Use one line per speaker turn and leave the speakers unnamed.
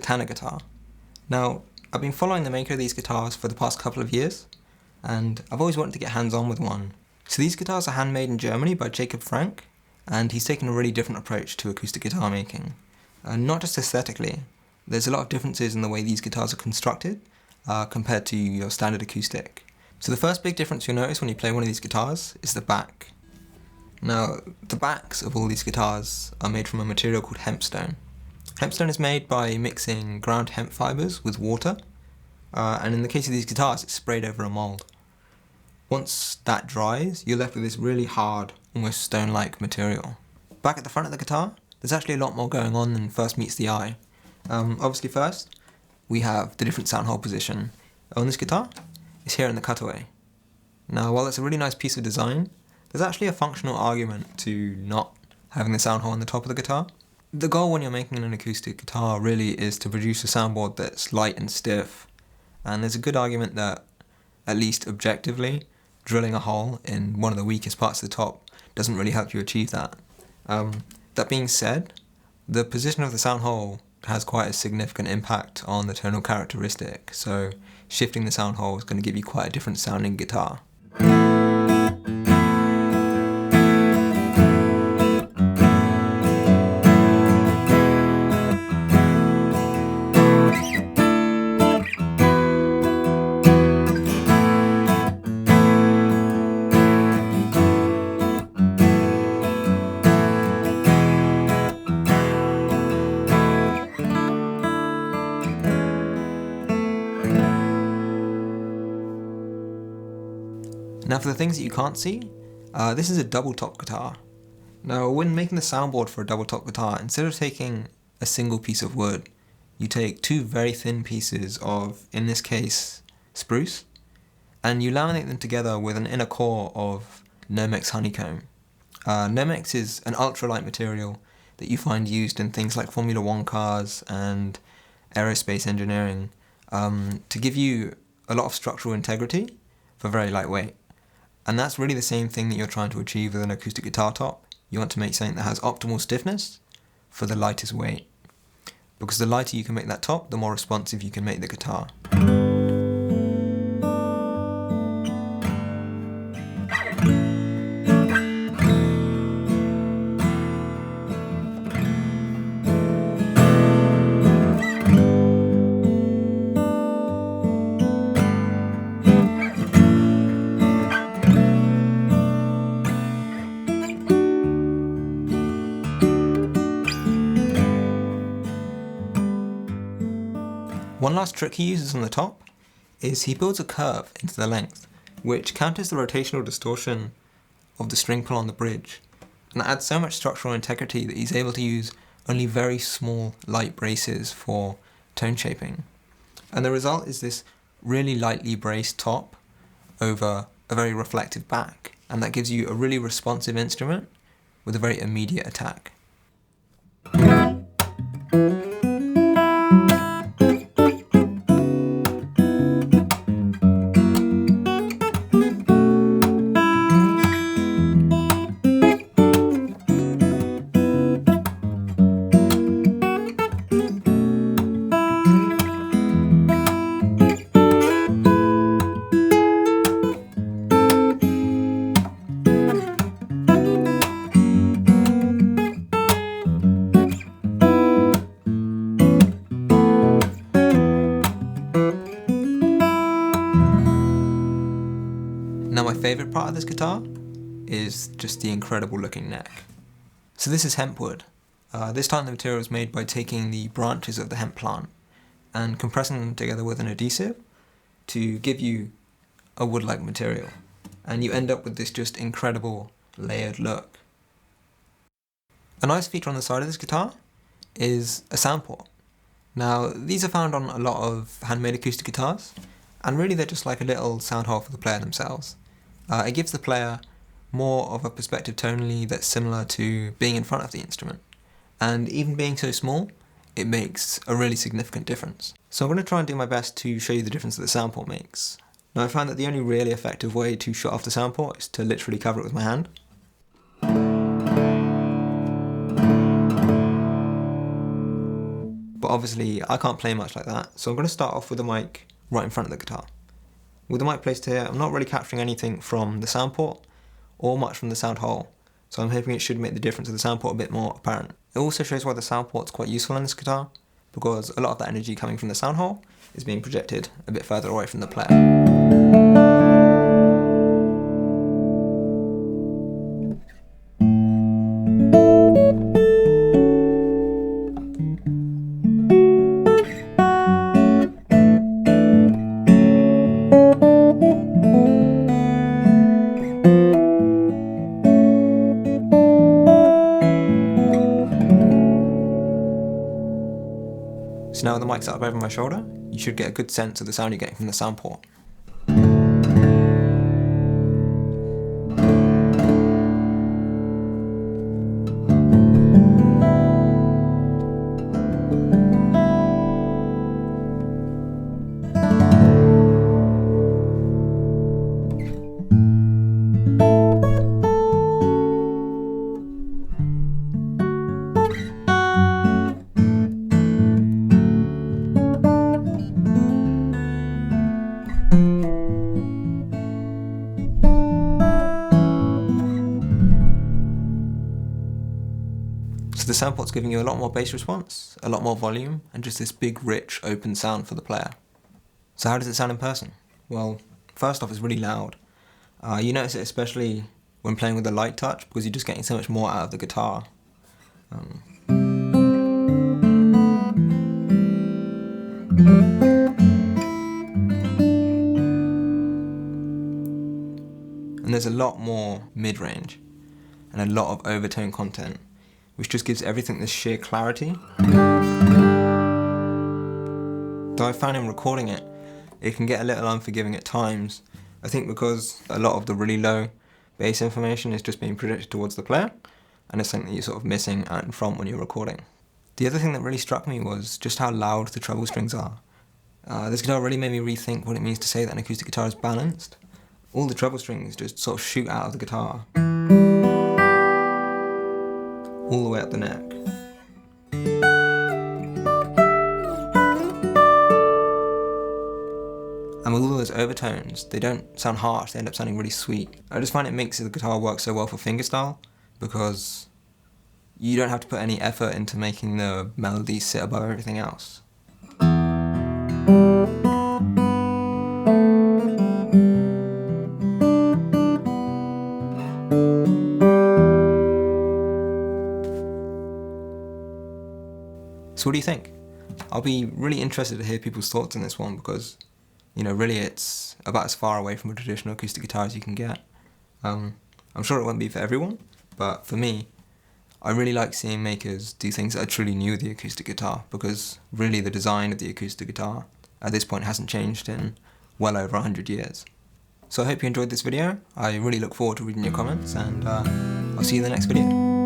Canna guitar. Now, I've been following the maker of these guitars for the past couple of years, and I've always wanted to get hands-on with one. So these guitars are handmade in Germany by Jakob, and he's taken a really different approach to acoustic guitar making. Not just aesthetically, there's a lot of differences in the way these guitars are constructed compared to your standard acoustic. So the first big difference you'll notice when you play one of these guitars is the back. Now, the backs of all these guitars are made from a material called hempstone. Hempstone is made by mixing ground hemp fibres with water, and in the case of these guitars, it's sprayed over a mould. Once that dries, you're left with this really hard, almost stone-like material. Back at the front of the guitar, there's actually a lot more going on than first meets the eye. Obviously first, we have the different sound hole position on this guitar. It's here in the cutaway. Now, while it's a really nice piece of design, there's actually a functional argument to not having the sound hole on the top of the guitar. The goal when you're making an acoustic guitar really is to produce a soundboard that's light and stiff, and there's a good argument that, at least objectively, drilling a hole in one of the weakest parts of the top doesn't really help you achieve that. That being said, the position of the sound hole has quite a significant impact on the tonal characteristic, so shifting the sound hole is going to give you quite a different sounding guitar. Now for the things that you can't see, this is a double top guitar. Now when making the soundboard for a double top guitar, instead of taking a single piece of wood, you take two very thin pieces of, in this case, spruce, and you laminate them together with an inner core of Nomex honeycomb. Nomex is an ultralight material that you find used in things like Formula 1 cars and aerospace engineering to give you a lot of structural integrity for very lightweight. And that's really the same thing that you're trying to achieve with an acoustic guitar top. You want to make something that has optimal stiffness for the lightest weight. Because the lighter you can make that top, the more responsive you can make the guitar. One last trick he uses on the top is he builds a curve into the length, which counters the rotational distortion of the string pull on the bridge, and adds so much structural integrity that he's able to use only very small light braces for tone shaping. And the result is this really lightly braced top over a very reflective back, and that gives you a really responsive instrument with a very immediate attack. Now my favourite part of this guitar is just the incredible looking neck. So this is hemp wood. This time the material is made by taking the branches of the hemp plant and compressing them together with an adhesive to give you a wood-like material. And you end up with this just incredible layered look. A nice feature on the side of this guitar is a Soundport. Now these are found on a lot of handmade acoustic guitars, and really they're just like a little sound hole for the player themselves. It gives the player more of a perspective tonally that's similar to being in front of the instrument. And even being so small, it makes a really significant difference. So I'm going to try and do my best to show you the difference that the Soundport makes. Now I found that the only really effective way to shut off the Soundport is to literally cover it with my hand. but obviously I can't play much like that, so I'm going to start off with the mic right in front of the guitar. With the mic placed here, I'm not really capturing anything from the Soundport or much from the sound hole, so I'm hoping it should make the difference of the Soundport a bit more apparent. It also shows why the Soundport's quite useful on this guitar, because a lot of that energy coming from the sound hole is being projected a bit further away from the player. So now with the mic set up over my shoulder, you should get a good sense of the sound you're getting from the Soundport. So the Soundport's giving you a lot more bass response, a lot more volume, and just this big, rich, open sound for the player. So how does it sound in person? Well, first off, it's really loud. You notice it especially when playing with the light touch, because you're just getting so much more out of the guitar. And there's a lot more mid-range, and a lot of overtone content, which just gives everything this sheer clarity. Though I found in recording it, it can get a little unforgiving at times, I think because a lot of the really low bass information is just being projected towards the player, and it's something that you're sort of missing out in front when you're recording. The other thing that really struck me was just how loud the treble strings are. This guitar really made me rethink what it means to say that an acoustic guitar is balanced. All the treble strings just sort of shoot out of the guitar, all the way up the neck. And with all those overtones, they don't sound harsh, they end up sounding really sweet. I just find it makes the guitar work so well for fingerstyle, because you don't have to put any effort into making the melody sit above everything else. So what do you think? I'll be really interested to hear people's thoughts on this one, because, you know, really it's about as far away from a traditional acoustic guitar as you can get. I'm sure it won't be for everyone, but for me, I really like seeing makers do things that are truly new with the acoustic guitar, because really the design of the acoustic guitar at this point hasn't changed in well over 100 years. So I hope you enjoyed this video. I really look forward to reading your comments, and I'll see you in the next video.